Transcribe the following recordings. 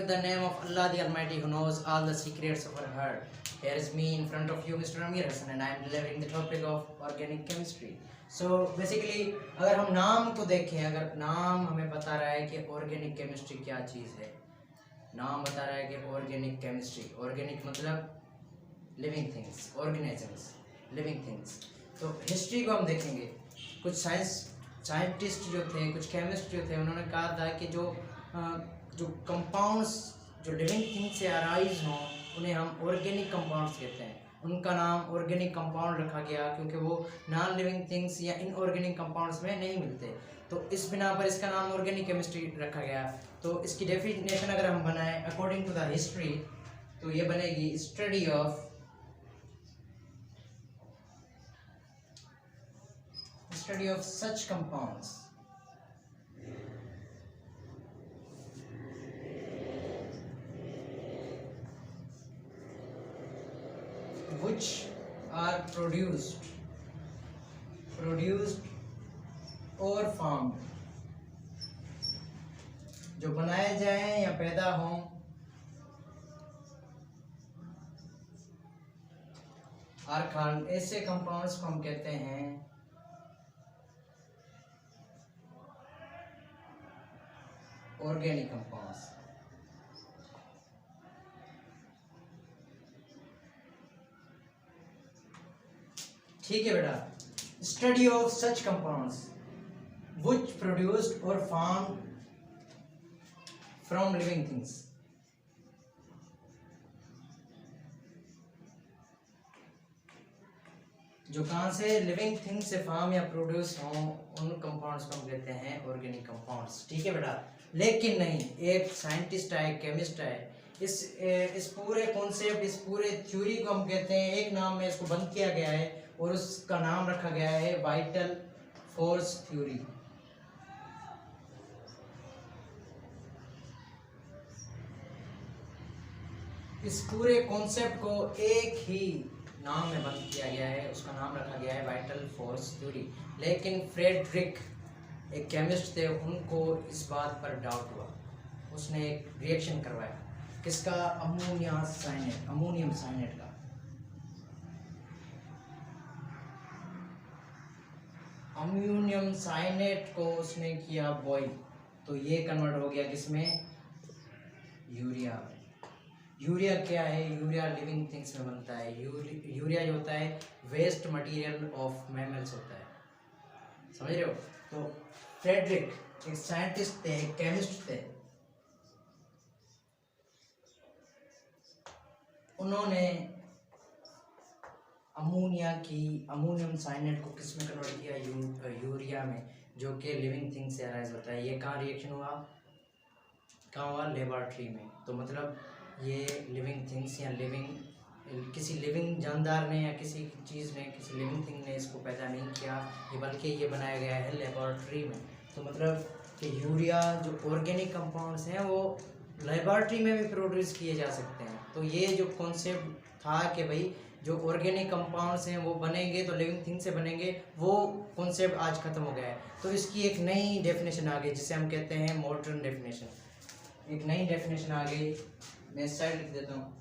with the name of Allah the Almighty who knows all the secrets of our heart. Here is me in front of you, Mr. Amir Hassan, and I am delivering the topic of organic chemistry. So basically अगर हम नाम को देखें, अगर नाम हमें बता रहा है कि ऑर्गेनिक केमिस्ट्री क्या चीज़ है, नाम बता रहा है कि ऑर्गेनिक केमिस्ट्री, ऑर्गेनिक मतलब living things, organisms, living things. तो हिस्ट्री को हम देखेंगे, कुछ साइंटिस्ट जो थे, कुछ केमिस्ट जो थे, उन्होंने कहा था कि जो कंपाउंड्स जो लिविंग थिंग से अराइज हों उन्हें हम ऑर्गेनिक कंपाउंड्स कहते हैं। उनका नाम ऑर्गेनिक कंपाउंड रखा गया क्योंकि वो नॉन लिविंग थिंग्स या इनऑर्गेनिक कंपाउंड्स में नहीं मिलते, तो इस बिना पर इसका नाम ऑर्गेनिक केमिस्ट्री रखा गया। तो इसकी डेफिनेशन अगर हम बनाएं अकॉर्डिंग टू द हिस्ट्री, तो ये बनेगी study of such compounds which are produced or formed, जो बनाए जाएं या पैदा हों और खान, ऐसे कंपाउंड्स को हम कहते हैं ऑर्गेनिक कंपाउंड्स। ठीक है बेटा, study of such compounds which produced और फॉर्म फ्रॉम लिविंग थिंग्स। जो कहाँ से लिविंग थिंग्स से फॉर्म या प्रोड्यूस हों उन कंपाउंड्स को हम कहते हैं ऑर्गेनिक कंपाउंड्स। ठीक है बेटा, लेकिन नहीं, एक साइंटिस्ट है, केमिस्ट है, इस पूरे कॉन्सेप्ट, इस पूरे थ्योरी को हम कहते हैं, एक नाम में इसको बंद किया गया है और उसका नाम रखा गया है वाइटल फोर्स थ्योरी। इस पूरे कॉन्सेप्ट को एक ही नाम में बंद किया गया है, उसका नाम रखा गया है वाइटल फोर्स थ्योरी। लेकिन फ्रेडरिक एक केमिस्ट थे, उनको इस बात पर डाउट हुआ, उसने एक रिएक्शन करवाया, किसका? अमोनियम साइनेट का। अमोनियम साइनेट को उसने किया बॉयल, तो ये कन्वर्ट हो गया किसमें? यूरिया में। यूरिया क्या है? यूरिया लिविंग थिंग्स में बनता है। यूरिया जो होता है वेस्ट मटेरियल ऑफ मैमल्स होता है, समझ रहे हो? तो फ्रेडरिक एक साइंटिस्ट थे, एक केमिस्ट थे, उन्होंने अमोनियम साइनेट को किस में कन्वर्ट किया? यूरिया में, जो कि लिविंग थिंग से अराइज होता है। ये कहाँ रिएक्शन हुआ? कहाँ हुआ? लेबोरेटरी में। तो मतलब ये लिविंग थिंग्स या किसी लिविंग जानदार ने या किसी चीज़ ने, किसी लिविंग थिंग ने इसको पैदा नहीं किया, ये बल्कि ये बनाया गया है लेबोरेटरी में। तो मतलब कि यूरिया जो ऑर्गेनिक कंपाउंड्स हैं वो लेबोरेटरी में भी प्रोड्यूस किए जा सकते हैं। तो ये जो कॉन्सेप्ट था कि भाई जो ऑर्गेनिक कंपाउंड्स हैं वो बनेंगे तो लिविंग थिंग से बनेंगे, वो कॉन्सेप्ट आज ख़त्म हो गया है। तो इसकी एक नई डेफिनेशन आ गई जिसे हम कहते हैं मॉडर्न डेफिनेशन। एक नई डेफिनेशन आ गई, मैं इस साइड लिख देता हूँ,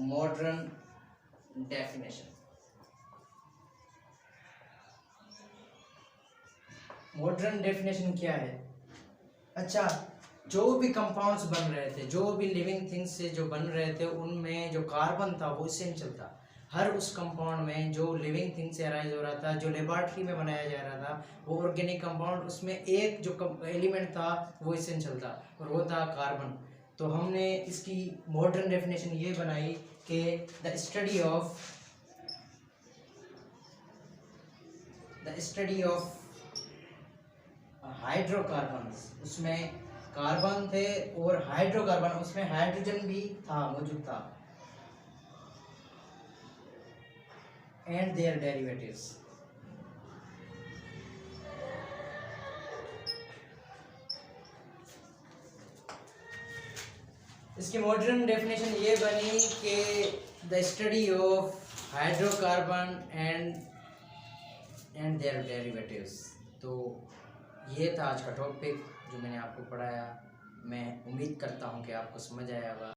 मॉडर्न डेफिनेशन। मॉडर्न डेफिनेशन क्या है? अच्छा, जो भी कंपाउंड्स बन रहे थे, जो भी लिविंग थिंग्स से जो बन रहे थे, उनमें जो कार्बन था वो एसेंशियल था। हर उस कंपाउंड में जो लिविंग थिंग से अराइज हो रहा था, जो लेबोरेटरी में बनाया जा रहा था, वो ऑर्गेनिक कंपाउंड, उसमें एक जो एलिमेंट था वो एसेंशियल था और वो था कार्बन। तो हमने इसकी मॉडर्न डेफिनेशन ये बनाई कि द स्टडी ऑफ हाइड्रोकार्बन्स, उसमें कार्बन थे और हाइड्रोकार्बन, उसमें हाइड्रोजन भी था, मौजूद था, एंड देयर डेरिवेटिव्स। इसकी मॉडर्न डेफिनेशन ये बनी कि the study of hydrocarbon and their derivatives. तो ये था आज का टॉपिक जो मैंने आपको पढ़ाया। मैं उम्मीद करता हूँ कि आपको समझ आया होगा।